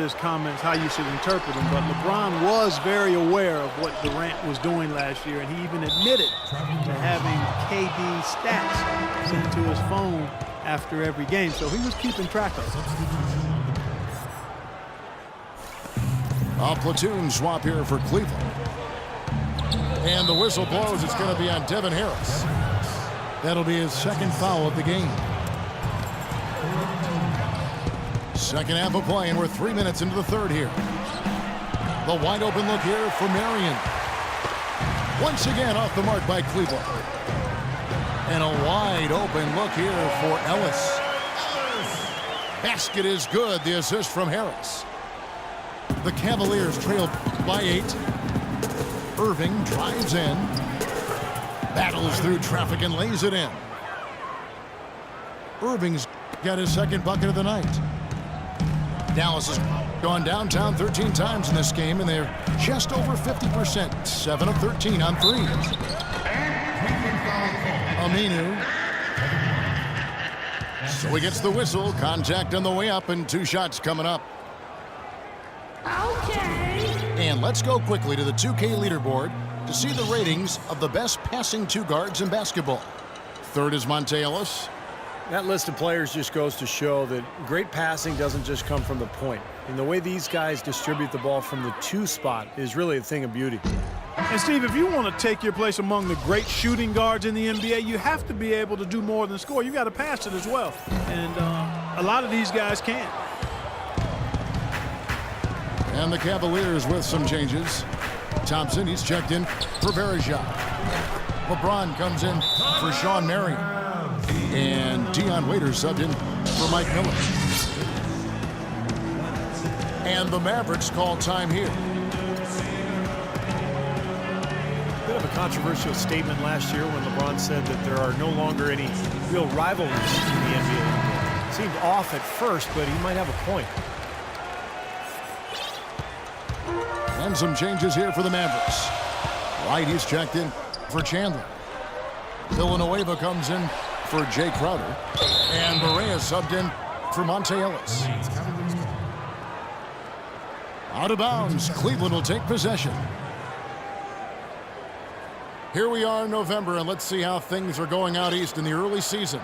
his comments how you should interpret them, but LeBron was very aware of what Durant was doing last year, and he even admitted to having KD stats sent to his phone after every game, so he was keeping track of it. A platoon swap here for Cleveland. And the whistle blows. It's going to be on Devin Harris. That'll be his second foul of the game. Second half of play, and we're 3 minutes into the third here. The wide open look here for Marion. Once again off the mark by Cleveland. And a wide open look here for Ellis. Basket is good. The assist from Harris. The Cavaliers trail by 8. Irving drives in. Battles through traffic and lays it in. Irving's got his second bucket of the night. Dallas has gone downtown 13 times in this game, and they're just over 50%. 7 of 13 on threes. Aminu. So he gets the whistle. Contact on the way up, and 2 shots coming up. Okay. And let's go quickly to the 2K leaderboard to see the ratings of the best passing 2 guards in basketball. Third is Monte Ellis. That list of players just goes to show that great passing doesn't just come from the point. And the way these guys distribute the ball from the 2 spot is really a thing of beauty. And, Steve, if you want to take your place among the great shooting guards in the NBA, you have to be able to do more than score. You got to pass it as well. And a lot of these guys can. And the Cavaliers with some changes. Thompson, he's checked in for Bergeron. LeBron comes in for Sean Marion. And Dion Waiters subbed in for Mike Miller. And the Mavericks call time here. Bit of a controversial statement last year when LeBron said that there are no longer any real rivalries in the NBA. Seemed off at first, but he might have a point. And some changes here for the Mavericks. White, he's checked in for Chandler. Villanueva comes in for Jay Crowder. And Barea subbed in for Monte Ellis. Out of bounds. Cleveland will take possession. Here we are in November, and let's see how things are going out east in the early season.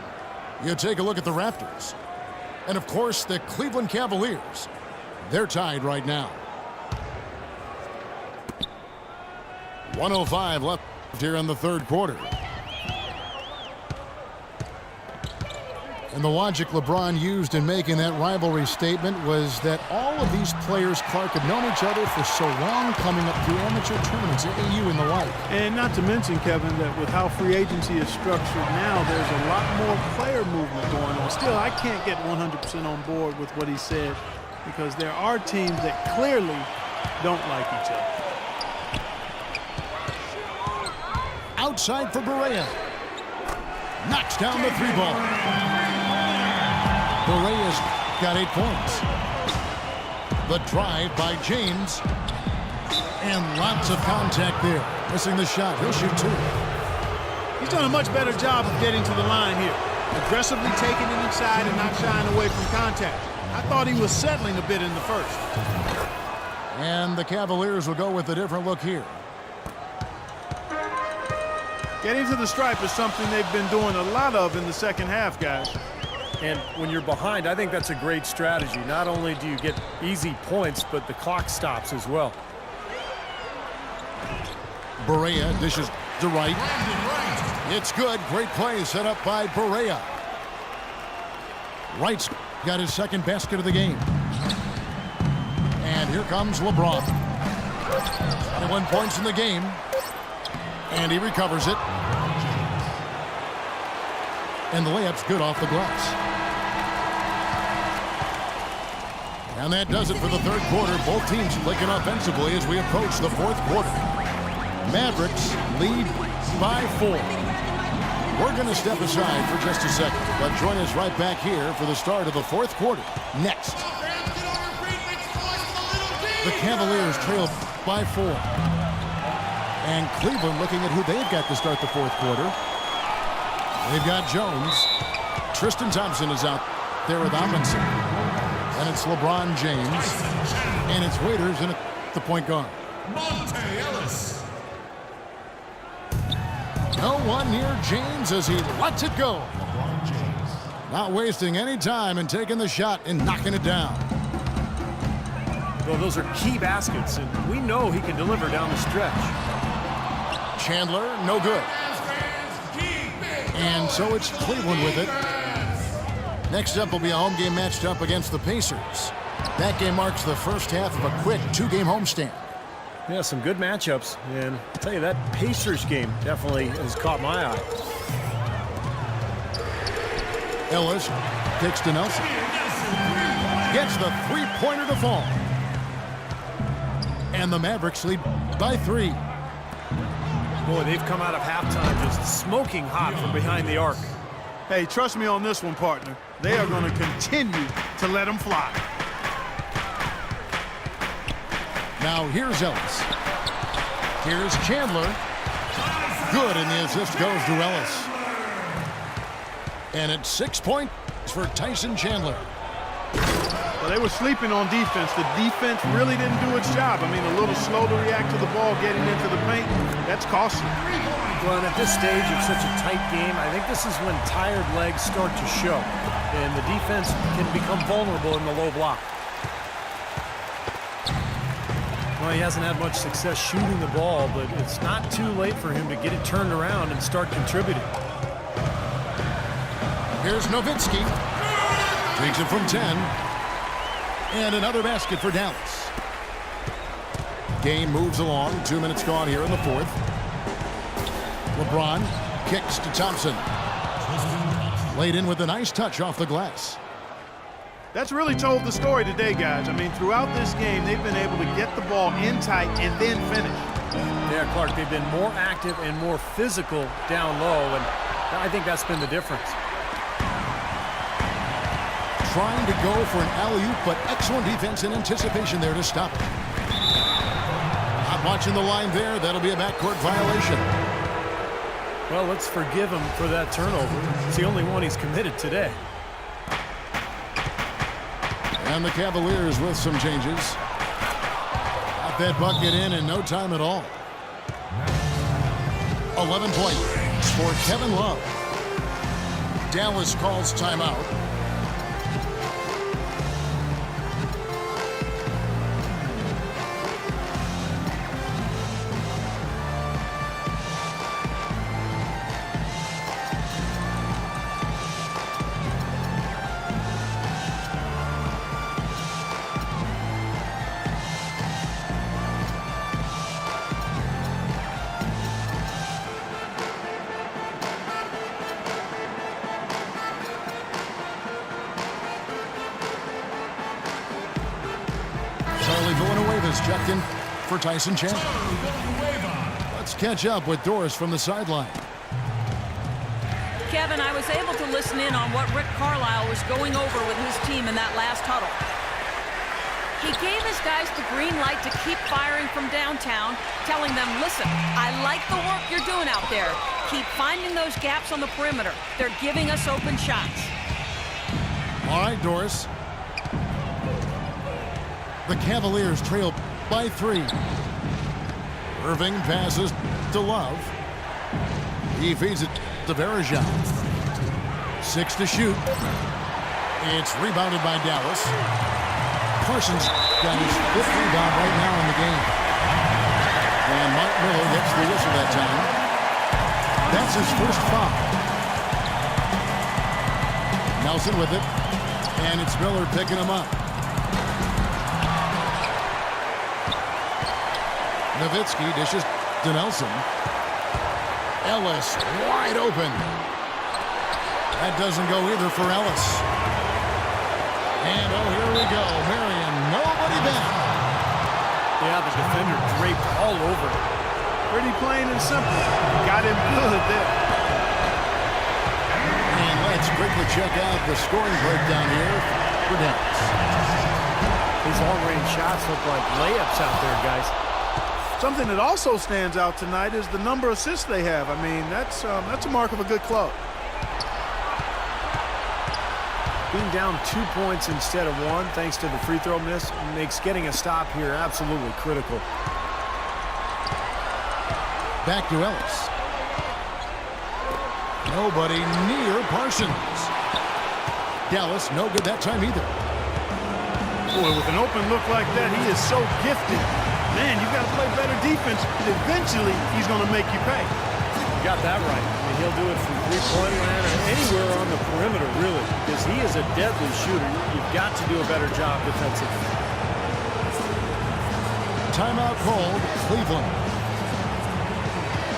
You take a look at the Raptors. And, of course, the Cleveland Cavaliers. They're tied right now. 1:05 left here in the third quarter. And the logic LeBron used in making that rivalry statement was that all of these players, Clark, have known each other for so long, coming up through amateur tournaments, AAU and the like. And not to mention, Kevin, that with how free agency is structured now, there's a lot more player movement going on. Still, I can't get 100% on board with what he said because there are teams that clearly don't like each other. Outside for Barea. Knocks down the 3-ball. Barea's got 8 points. The drive by James. And lots of contact there. Missing the shot. He'll shoot 2. He's done a much better job of getting to the line here. Aggressively taking it inside and not shying away from contact. I thought he was settling a bit in the first. And the Cavaliers will go with a different look here. Getting to the stripe is something they've been doing a lot of in the second half, guys. And when you're behind, I think that's a great strategy. Not only do you get easy points, but the clock stops as well. Barea dishes to right. It's good. Great play set up by Barea. Wright's got his second basket of the game. And here comes LeBron. 21 points in the game. And he recovers it. And the layup's good off the glass. And that does it for the third quarter. Both teams clicking offensively as we approach the fourth quarter. Mavericks lead by 4. We're going to step aside for just a second, but join us right back here for the start of the fourth quarter. Next. The Cavaliers trail by 4. And Cleveland looking at who they've got to start the fourth quarter. They've got Jones. Tristan Thompson is out there with Amundsen. And it's LeBron James. And it's Waiters in at the point guard. Monte Ellis. No one near James as he lets it go. LeBron James. Not wasting any time and taking the shot and knocking it down. Well, those are key baskets, and we know he can deliver down the stretch. Chandler, no good. And so it's Cleveland with it. Next up will be a home game matched up against the Pacers. That game marks the first half of a quick 2-game homestand. Yeah, some good matchups, and I'll tell you, that Pacers game definitely has caught my eye. Ellis kicks to Nelson. Gets the three-pointer to fall. And the Mavericks lead by 3. Boy, they've come out of halftime just smoking hot from behind the arc. Hey, trust me on this one, partner. They are going to continue to let them fly. Now here's Ellis. Here's Chandler. Good, and the assist goes to Ellis. And it's 6 points for Tyson Chandler. Well, they were sleeping on defense. The defense really didn't do its job. I mean, a little slow to react to the ball getting into the paint. That's costly. Well, and at this stage of such a tight game, I think this is when tired legs start to show, and the defense can become vulnerable in the low block. Well, he hasn't had much success shooting the ball, but it's not too late for him to get it turned around and start contributing. Here's Nowitzki. Takes it from 10. And another basket for Dallas. Game moves along. 2 minutes gone here in the fourth. LeBron kicks to Thompson. Laid in with a nice touch off the glass. That's really told the story today, guys. I mean, throughout this game, they've been able to get the ball in tight and then finish. Yeah, Clark, they've been more active and more physical down low, and I think that's been the difference. Trying to go for an alley-oop, but excellent defense and anticipation there to stop it. Not watching the line there. That'll be a backcourt violation. Well, let's forgive him for that turnover. It's the only one he's committed today. And the Cavaliers with some changes. Got that bucket in no time at all. 11 points for Kevin Love. Dallas calls timeout. Checked in for Tyson Chandler. Let's catch up with Doris from the sideline. Kevin, I was able to listen in on what Rick Carlisle was going over with his team in that last huddle. He gave his guys the green light to keep firing from downtown, telling them, listen, I like the work you're doing out there. Keep finding those gaps on the perimeter. They're giving us open shots. All right, Doris. The Cavaliers trail by 3. Irving passes to Love. He feeds it to Varejao. 6 to shoot. It's rebounded by Dallas. Parsons got his 5th rebound right now in the game. And Mark Miller gets the whistle that time. That's his first foul. Nelson with it. And it's Miller picking him up. Nowitzki dishes to Nelson. Ellis wide open. That doesn't go either for Ellis. And oh, here we go. Marion, nobody back. Yeah, the defender draped all over it. Pretty plain and simple. Got him good there. And let's quickly check out the scoring breakdown here for Dallas. These long-range shots look like layups out there, guys. Something that also stands out tonight is the number of assists they have. I mean, that's a mark of a good club. Being down 2 points instead of 1, thanks to the free throw miss, makes getting a stop here absolutely critical. Back to Ellis. Nobody near Parsons. Dallas, no good that time either. Boy, with an open look like that, he is so gifted. Man, you got to play better defense. Eventually, he's going to make you pay. You got that right. I mean, he'll do it from three-point land or anywhere on the perimeter, really, because he is a deadly shooter. You've got to do a better job defensively. Timeout called, Cleveland.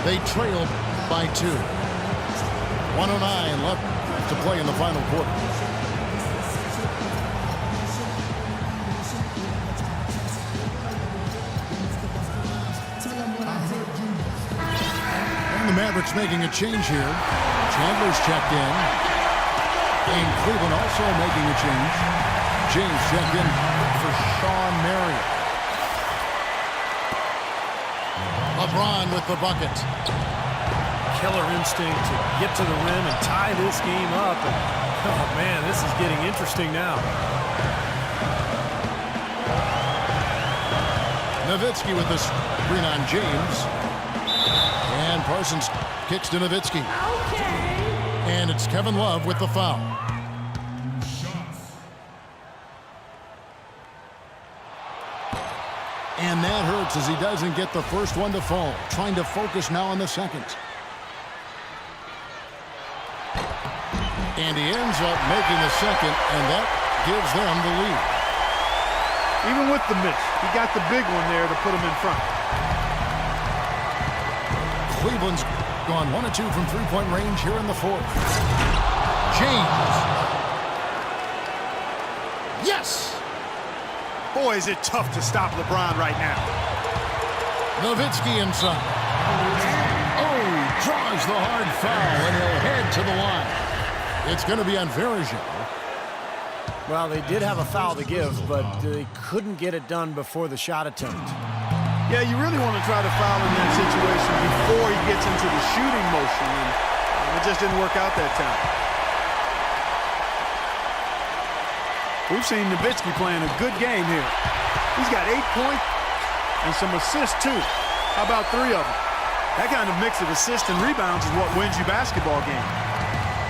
They trailed by 2. 1:09 left to play in the final quarter. And the Mavericks making a change here. Chandler's checked in. And Cleveland also making a change. James checked in for Sean Marion. LeBron with the bucket. Killer instinct to get to the rim and tie this game up. And, oh, man, this is getting interesting now. Nowitzki with the screen on James. And Parsons kicks to Nowitzki. And it's Kevin Love with the foul. And that hurts as he doesn't get the first one to fall. Trying to focus now on the second. And he ends up making the second, and that gives them the lead. Even with the miss, he got the big one there to put him in front. Cleveland's gone 1 of 2 from three-point range here in the fourth. James. Yes! Boy, is it tough to stop LeBron right now. Nowitzki inside. Oh, draws the hard foul, and he'll head to the line. It's going to be on Varejao. Well, they did have a foul to give, but they couldn't get it done before the shot attempt. Yeah, you really want to try to foul in that situation before he gets into the shooting motion, and it just didn't work out that time. We've seen Nowitzki playing a good game here. He's got 8 points and some assists, too. How about 3 of them? That kind of mix of assists and rebounds is what wins you basketball games.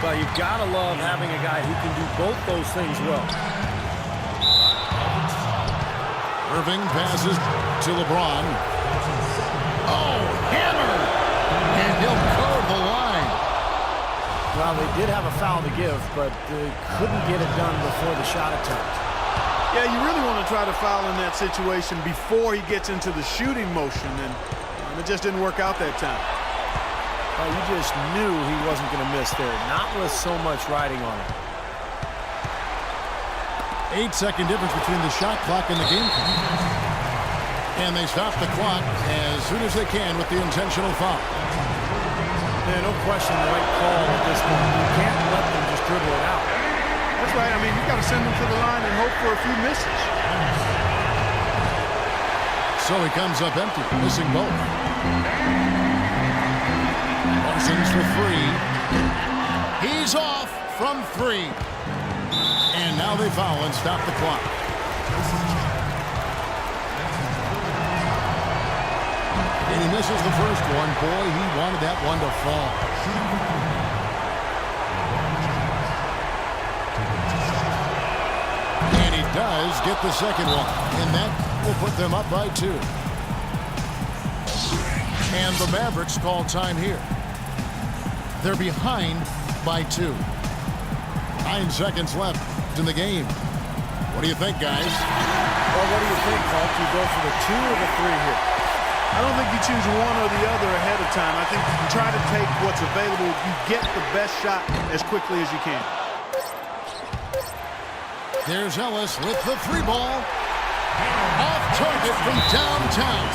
But you've got to love having a guy who can do both those things well. Irving passes to LeBron. Oh, hammer! And he'll curve the line. Well, they did have a foul to give, but they couldn't get it done before the shot attempt. Yeah, you really want to try to foul in that situation before he gets into the shooting motion, and it just didn't work out that time. Well, you just knew he wasn't going to miss there, not with so much riding on it. 8-second difference between the shot clock and the game clock. And they stop the clock as soon as they can with the intentional foul. Yeah, no question the right call at this point. You can't let them just dribble it out. That's right. I mean, you've got to send them to the line and hope for a few misses. So he comes up empty, missing both. Parsons for 3. He's off from 3. And now they foul and stop the clock. And he misses the first one. Boy, he wanted that one to fall. And he does get the second one. And that will put them up by 2. And the Mavericks call time here. They're behind by 2. 9 seconds left in the game. What do you think, guys? Well, what do you think, Falk? You go for the 2 or the 3 here? I don't think you choose one or the other ahead of time. I think you try to take what's available. You get the best shot as quickly as you can. There's Ellis with the 3 ball. Off target from downtown.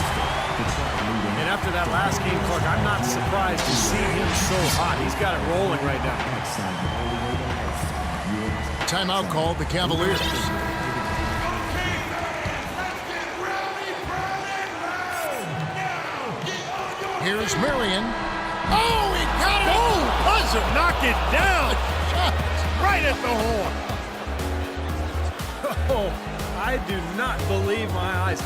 And after that last game, Clark, I'm not surprised to see him so hot. He's got it rolling right now. Timeout called the Cavaliers. Here's Marion. Oh, he got it! Oh, buzzer, knock it down! Right at the horn. Oh, I do not believe my eyes.